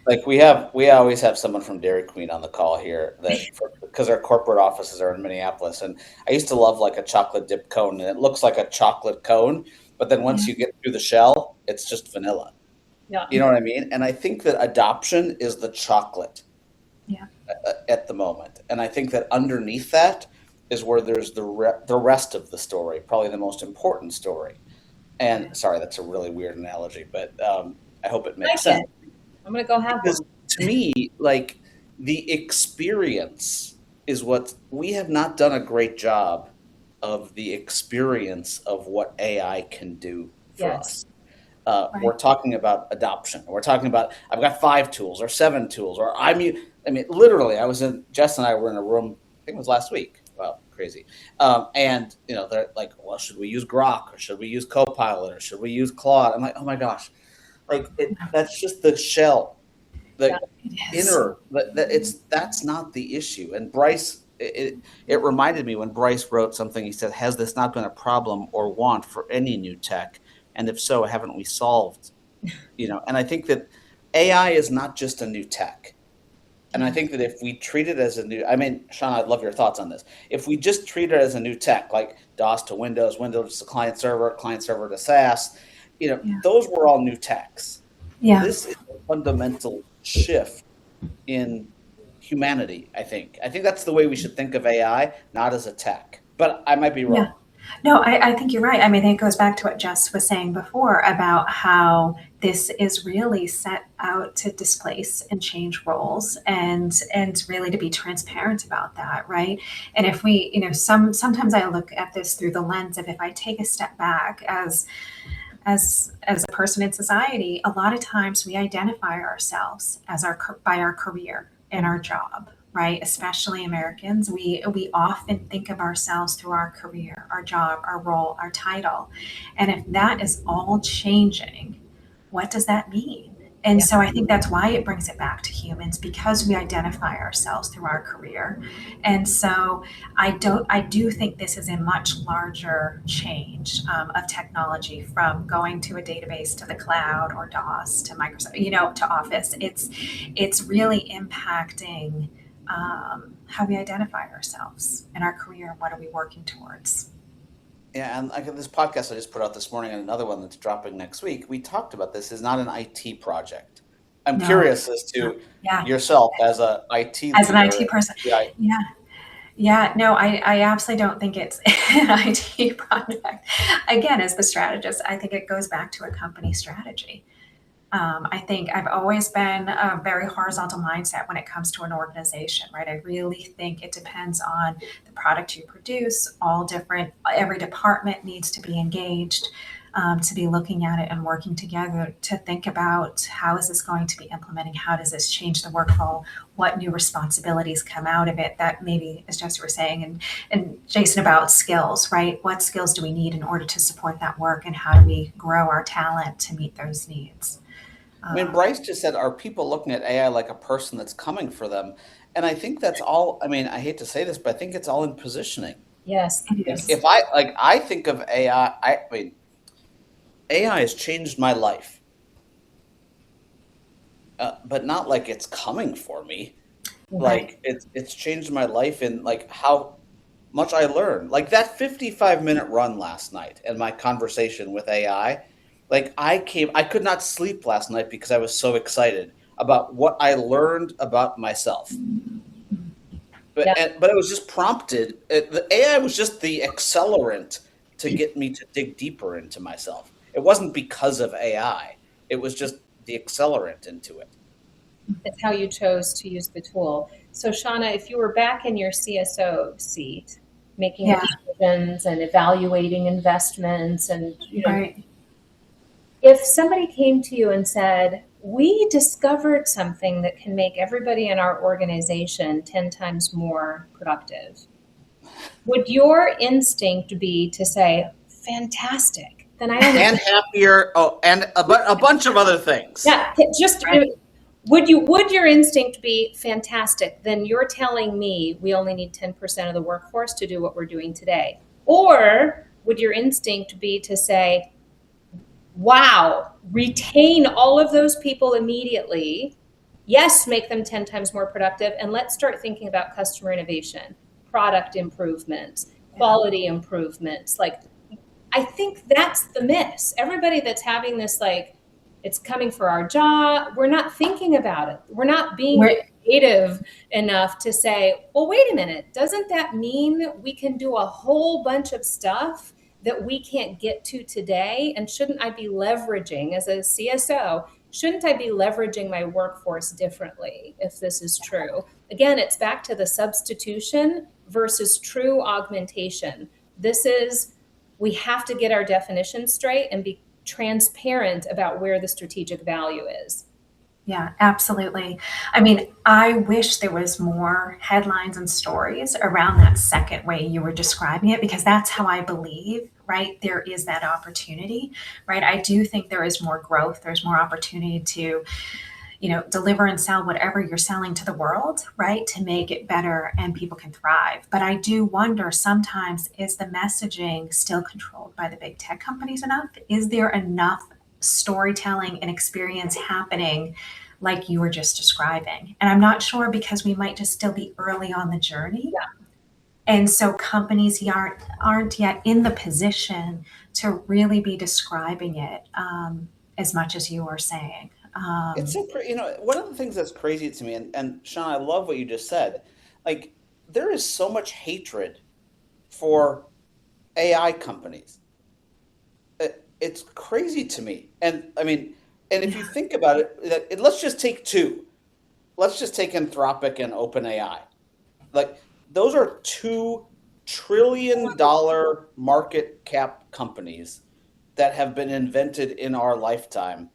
Like we always have someone from Dairy Queen on the call here because our corporate offices are in Minneapolis, and I used to love like a chocolate dipped cone, and it looks like a chocolate cone, but then once Yeah. you get through the shell, it's just vanilla. Yeah. You know what I mean? And I think that adoption is the chocolate Yeah. at the moment, and I think that underneath that is where there's the rest of the story, probably the most important story. And sorry, that's a really weird analogy, but I hope it I makes like sense. it. I'm gonna go have Because one. to me, like the experience is what we have not done a great job of the experience of what AI can do for Yes. us. Right. We're talking about adoption. We're talking about I've got 5 tools or 7 tools, or I mean, literally, Jess and I were in a room. I think it was last week. Wow, crazy. And they're like, well, should we use Grok or should we use Copilot or should we use Claude? I'm like, oh my gosh, like that's just the shell, Yeah. the It is. inner. That's not the issue. And Bryce, it reminded me when Bryce wrote something. He said, "Has this not been a problem or want for any new tech? And if so, haven't we solved?" And I think that AI is not just a new tech. And I Yeah. think that if we treat it as a new, I mean, Sean, I'd love your thoughts on this. If we just treat it as a new tech, like DOS to Windows, Windows to client server to SaaS, Yeah. those were all new techs. Yeah. This is a fundamental shift in humanity, I think. I think that's the way we should think of AI, not as a tech. But I might be Yeah. wrong. No, I think you're right. I mean, it goes back to what Jess was saying before about how this is really set out to displace and change roles, and really to be transparent about that, right? And if we, sometimes I look at this through the lens of, if I take a step back as a person in society, a lot of times we identify ourselves as by our career and our job, right? Especially Americans, we often think of ourselves through our career, our job, our role, our title. And if that is all changing, what does that mean? And Yeah. so I think that's why it brings it back to humans, because we identify ourselves through our career. And so I do think this is a much larger change of technology, from going to a database to the cloud, or DOS to Microsoft, to Office. It's really impacting how we identify ourselves in our career, and what are we working towards. Yeah, and like this podcast I just put out this morning and another one that's dropping next week, we talked about this is not an IT project. I'm No, curious as to yeah, yourself as a IT as an leader. IT person, Yeah, yeah. Yeah, no, I absolutely don't think it's an IT project. Again, as the strategist, I think it goes back to a company strategy. I think I've always been a very horizontal mindset when it comes to an organization, right? I really think it depends on the product you produce. Every department needs to be engaged, to be looking at it and working together to think about, how is this going to be implementing? How does this change the workflow? What new responsibilities come out of it? That maybe, as Jess were saying, and Jason, about skills, right? What skills do we need in order to support that work? And how do we grow our talent to meet those needs? I mean, Bryce just said, are people looking at AI like a person that's coming for them? And I think that's all, I mean, I hate to say this, but I think it's all in positioning. Yes. It Like is. if I think of AI, I mean, AI has changed my life. but not like it's coming for me. Right. Like it's changed my life in like how much I learned. Like that 55-minute run last night and my conversation with AI, like I could not sleep last night because I was so excited about what I learned about myself. Yeah. But it was just prompted. The AI was just the accelerant to get me to dig deeper into myself. It wasn't because of AI. It was just the accelerant into it. It's how you chose to use the tool. So, Shana, if you were back in your CSO seat, making Yeah. decisions and evaluating investments, and Right. if somebody came to you and said, "We discovered something that can make everybody in our organization 10 times more productive," would your instinct be to say, "Fantastic"? Then I only And happier. Oh, and a bunch of other things. Yeah, just Right. would your instinct be fantastic? Then you're telling me we only need 10% of the workforce to do what we're doing today. Or would your instinct be to say, wow, retain all of those people immediately. Yes, make them 10 times more productive. And let's start thinking about customer innovation, product improvements, quality improvements. Like, I think that's the miss. Everybody that's having this, like, it's coming for our job, we're not thinking about it. We're not being creative enough to say, well, wait a minute, doesn't that mean we can do a whole bunch of stuff that we can't get to today? And shouldn't I be leveraging, as a CSO, shouldn't I be leveraging my workforce differently if this is true? Again, it's back to the substitution versus true augmentation. We have to get our definitions straight and be transparent about where the strategic value is. Yeah, absolutely. I mean, I wish there was more headlines and stories around that second way you were describing it, because that's how I believe, right? There is that opportunity, right? I do think there is more growth. There's more opportunity to, deliver and sell whatever you're selling to the world, right? To make it better and people can thrive. But I do wonder sometimes, is the messaging still controlled by the big tech companies enough? Is there enough storytelling and experience happening like you were just describing? And I'm not sure, because we might just still be early on the journey. Yeah. And so companies aren't yet in the position to really be describing it as much as you are saying. It's so one of the things that's crazy to me, and Sean, I love what you just said. Like, there is so much hatred for AI companies. It's crazy to me. And I mean, and if you think about it, let's just take two. Let's just take Anthropic and OpenAI. Like, those are $2 trillion market cap companies that have been invented in our lifetime.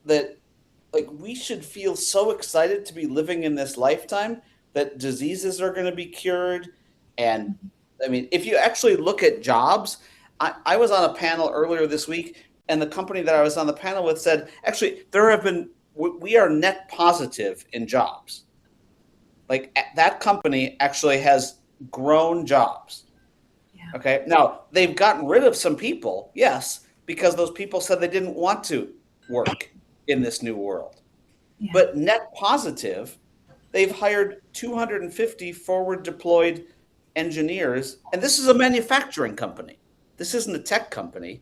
That, like, we should feel so excited to be living in this lifetime, that diseases are going to be cured. And I mean, if you actually look at jobs, I was on a panel earlier this week, and the company that I was on the panel with said, actually, we are net positive in jobs. Like, that company actually has grown jobs. Yeah. Okay. Now, they've gotten rid of some people, yes, because those people said they didn't want to work in this new world. Yeah. But net positive, they've hired 250 forward deployed engineers, and this is a manufacturing company. This isn't a tech company.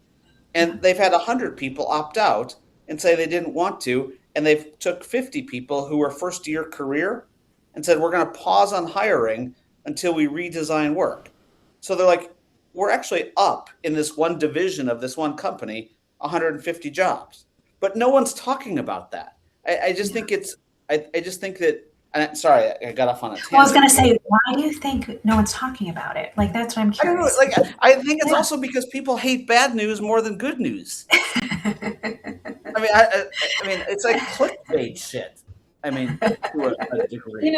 And they've had 100 people opt out and say they didn't want to, and they've took 50 people who were first-year career and said, we're going to pause on hiring until we redesign work. So they're like, we're actually up in this one division of this one company, 150 jobs. But no one's talking about that. I just think I just think that, and sorry, I got off on a tangent. Well, I was going to say, why do you think no one's talking about it? Like, that's what I'm I don't know. curious. Like, I think it's also because people hate bad news more than good news. I mean, it's like clickbait shit. I mean, to a degree.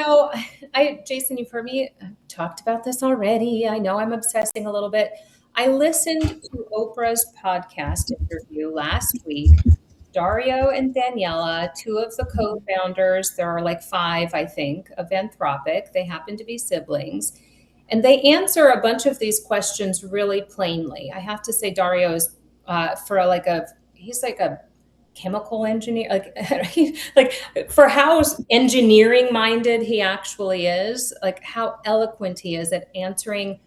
Jason, you've heard me talked about this already. I know I'm obsessing a little bit. I listened to Oprah's podcast interview last week. Dario and Daniela, two of the co-founders, there are like 5, I think, of Anthropic. They happen to be siblings. And they answer a bunch of these questions really plainly. I have to say, Dario is he's like a chemical engineer, like for how engineering minded he actually is, like how eloquent he is at answering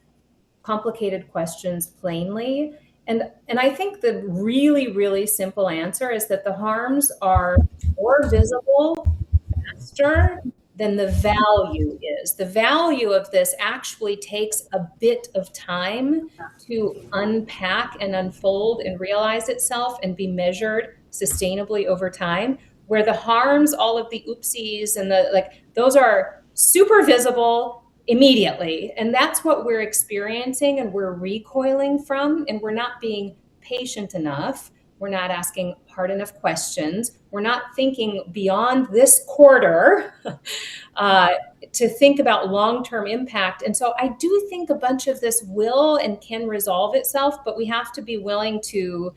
complicated questions plainly. And I think the really, really simple answer is that the harms are more visible faster than the value is. The value of this actually takes a bit of time to unpack and unfold and realize itself and be measured sustainably over time. Where the harms, all of the oopsies and the like, those are super visible immediately. And that's what we're experiencing and we're recoiling from, and we're not being patient enough. We're not asking hard enough questions. We're not thinking beyond this quarter to think about long-term impact. And so I do think a bunch of this will and can resolve itself, but we have to be willing to,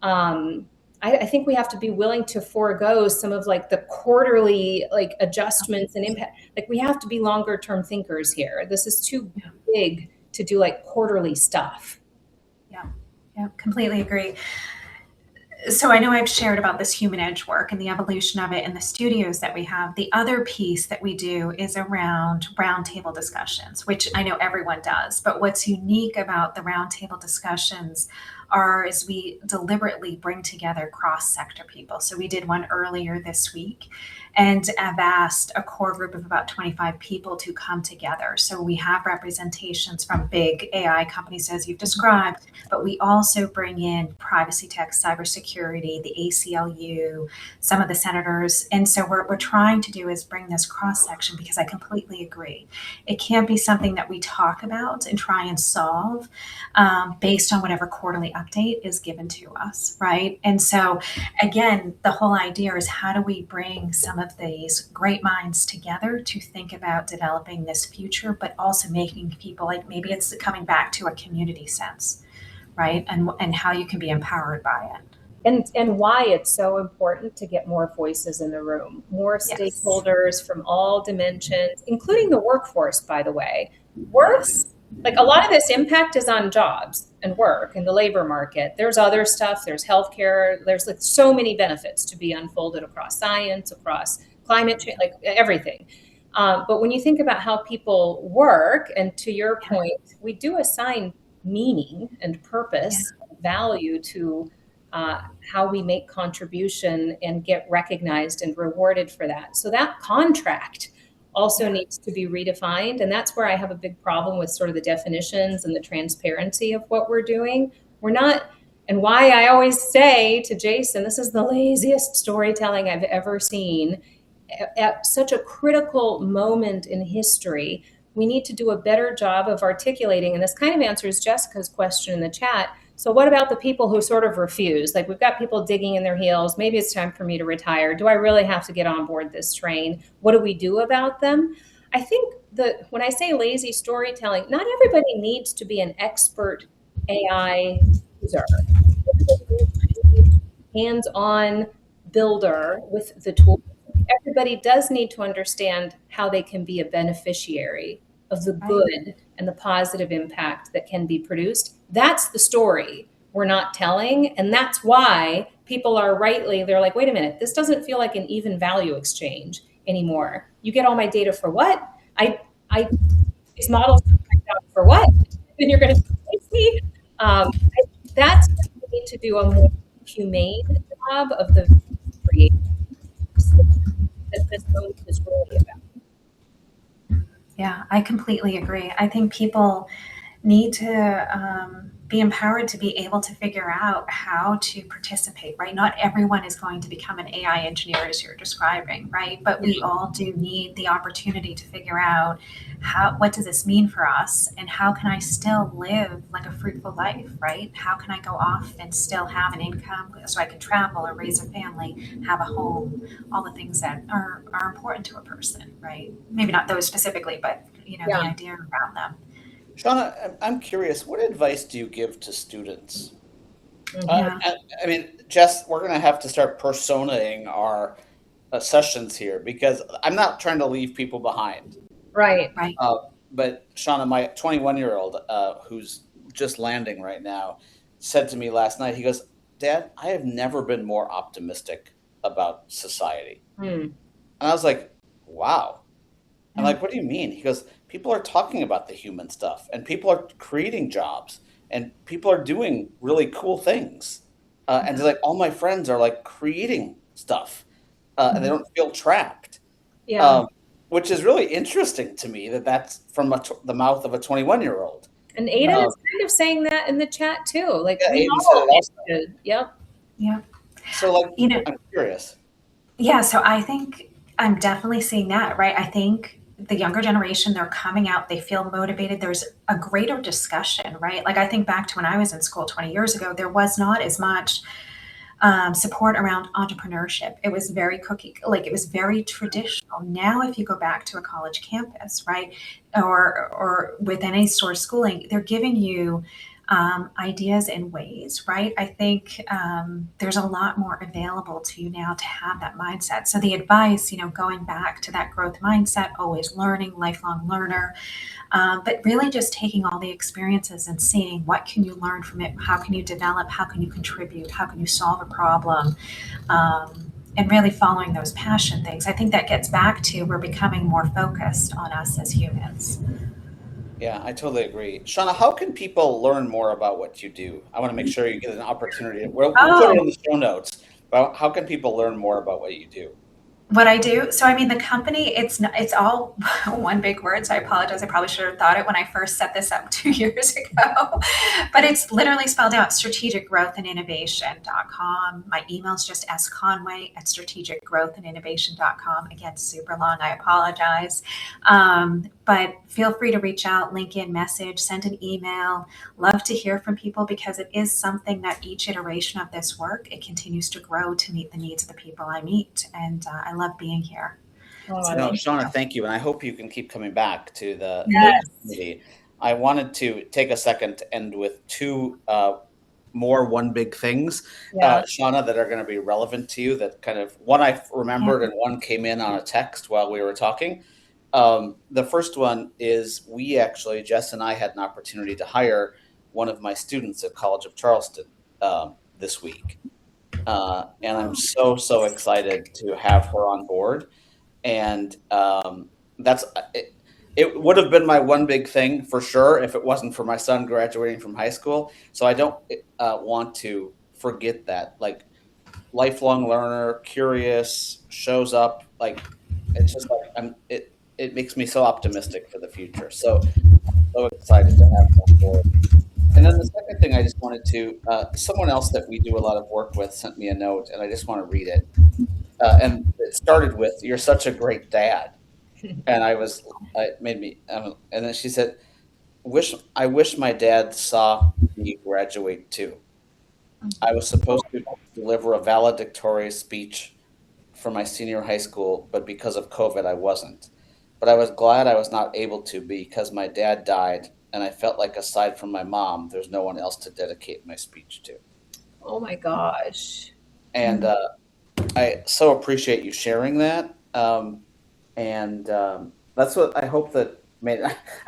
I think we have to be willing to forego some of like the quarterly like adjustments and impact. Like we have to be longer term thinkers here. This is too big to do like quarterly stuff. Yeah, completely agree. So I know I've shared about this human edge work and the evolution of it in the studios that we have. The other piece that we do is around roundtable discussions, which I know everyone does. But what's unique about the roundtable discussions is we deliberately bring together cross-sector people. So we did one earlier this week, and I've asked a core group of about 25 people to come together. So we have representations from big AI companies, as you've described, but we also bring in privacy tech, cybersecurity, the ACLU, some of the senators. And so what we're trying to do is bring this cross-section, because I completely agree. It can't be something that we talk about and try and solve based on whatever quarterly update is given to us, right? And so again, the whole idea is how do we bring some of these great minds together to think about developing this future, but also making people, like maybe it's coming back to a community sense, right? And how you can be empowered by it. And why it's so important to get more voices in the room, more stakeholders from all dimensions, including the workforce, by the way. Like a lot of this impact is on jobs and work and the labor market. There's other stuff, there's healthcare, there's like so many benefits to be unfolded across science, across climate change, like everything. But when you think about how people work, and to your point, we do assign meaning and purpose, value to how we make contribution and get recognized and rewarded for that. So that contract also needs to be redefined. And that's where I have a big problem with sort of the definitions and the transparency of what we're doing. We're not, and why I always say to Jason, this is the laziest storytelling I've ever seen at such a critical moment in history. We need to do a better job of articulating, and this kind of answers Jessica's question in the chat. So what about the people who sort of refuse? Like we've got people digging in their heels. Maybe it's time for me to retire. Do I really have to get on board this train? What do we do about them? I think that when I say lazy storytelling, not everybody needs to be an expert AI user. Hands-on builder with the tool. Everybody does need to understand how they can be a beneficiary of the good and the positive impact that can be produced. That's the story we're not telling. And that's why people are they're like, wait a minute, this doesn't feel like an even value exchange anymore. You get all my data for what? These models for what? Then you're going to replace me? That's what we need to do a more humane job of the creation that this moment is really about. Yeah, I completely agree. I think people need to be empowered to be able to figure out how to participate, right? Not everyone is going to become an AI engineer as you're describing, right? But we all do need the opportunity to figure out what does this mean for us, and how can I still live like a fruitful life, right? How can I go off and still have an income so I can travel or raise a family, have a home, all the things that are important to a person, right? Maybe not those specifically, but the idea around them. Shana, I'm curious, what advice do you give to students? Yeah. I mean, Jess, we're going to have to start personaing our sessions here, because I'm not trying to leave people behind. Right. But Shana, my 21-year-old, who's just landing right now, said to me last night, he goes, Dad, I have never been more optimistic about society. Hmm. And I was like, wow. I'm Yeah. like, what do you mean? He goes, people are talking about the human stuff, and people are creating jobs, and people are doing really cool things. And they're like, all my friends are like creating stuff, and they don't feel trapped. Yeah. Um, which is really interesting to me that that's from the mouth of a 21-year-old. And Aiden Um, is kind of saying that in the chat too. Like yeah, we Aiden said all it also. should. Yep. Yeah. So, like, You know, I'm curious. yeah, so I think I'm definitely seeing that, right? I think the younger generation, they're coming out, they feel motivated. There's a greater discussion, right? Like I think back to when I was in school 20 years ago, there was not as much support around entrepreneurship. It was very like it was very traditional. Now, if you go back to a college campus, right, or with any sort of schooling, they're giving you ideas and ways, right? I think there's a lot more available to you now to have that mindset. So the advice, going back to that growth mindset, always learning, lifelong learner, but really just taking all the experiences and seeing what can you learn from it, how can you develop, how can you contribute, how can you solve a problem, and really following those passion things. I think that gets back to we're becoming more focused on us as humans. Yeah, I totally agree. Shauna, how can people learn more about what you do? I want to make sure you get an opportunity. We'll put it in the show notes. But how can people learn more about what you do? What I do, so I mean, the company, it's all one big word. So I apologize. I probably should have thought it when I first set this up 2 years ago, but it's literally spelled out strategicgrowthandinnovation.com. My email is just sconway@strategicgrowthandinnovation.com. Again, super long. I apologize. But feel free to reach out, LinkedIn message, send an email. Love to hear from people because it is something that each iteration of this work, it continues to grow to meet the needs of the people I meet. And I love being here. Oh, So I No, love Shauna, thank you. And I hope you can keep coming back to the Yes. community. I wanted to take a second to end with two more one big things, Yeah. Shauna, that are going to be relevant to you. That kind of one I remembered and one came in on a text while we were talking. The first one is Jess and I had an opportunity to hire one of my students at College of Charleston this week. And I'm so excited to have her on board. And it would have been my one big thing for sure if it wasn't for my son graduating from high school. So I don't want to forget that. Like, lifelong learner, curious, shows up. Like, it's just like it makes me so optimistic for the future. So excited to have her on board. And then the second thing I just wanted to, someone else that we do a lot of work with sent me a note, and I just want to read it. And it started with, "You're such a great dad." And it made me, and then she said, I wish my dad saw me graduate too. I was supposed to deliver a valedictorian speech for my senior high school, but because of COVID, I wasn't. But I was glad I was not able to because my dad died, and I felt like aside from my mom, there's no one else to dedicate my speech to. Oh my gosh. And I so appreciate you sharing that. That's what I hope I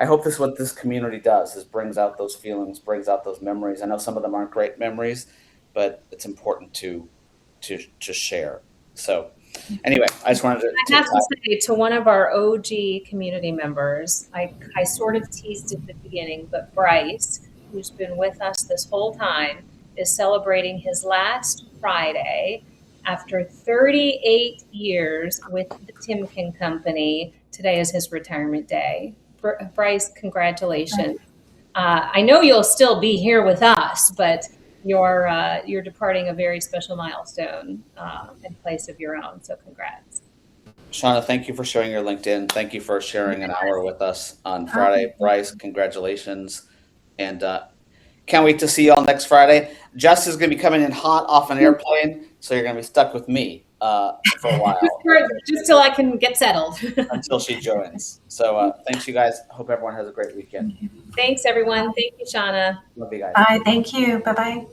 hope this is what this community does, is brings out those feelings, brings out those memories. I know some of them aren't great memories, but it's important to share. So anyway, I just wanted to I have to say to one of our OG community members, I sort of teased at the beginning, but Bryce, who's been with us this whole time, is celebrating his last Friday after 38 years with the Timken Company. Today is his retirement day. Bryce, congratulations. I know you'll still be here with us, but you're departing a very special milestone in place of your own. So congrats. Shauna, thank you for sharing your LinkedIn. Thank you for sharing an hour with us on Friday. Bryce, congratulations. And can't wait to see you all next Friday. Jess is going to be coming in hot off an airplane, so you're going to be stuck with me for a while. Just till I can get settled. Until she joins. So thanks, you guys. Hope everyone has a great weekend. Thanks, everyone. Thank you, Shana. Love you guys. Bye. Thank you. Bye-bye.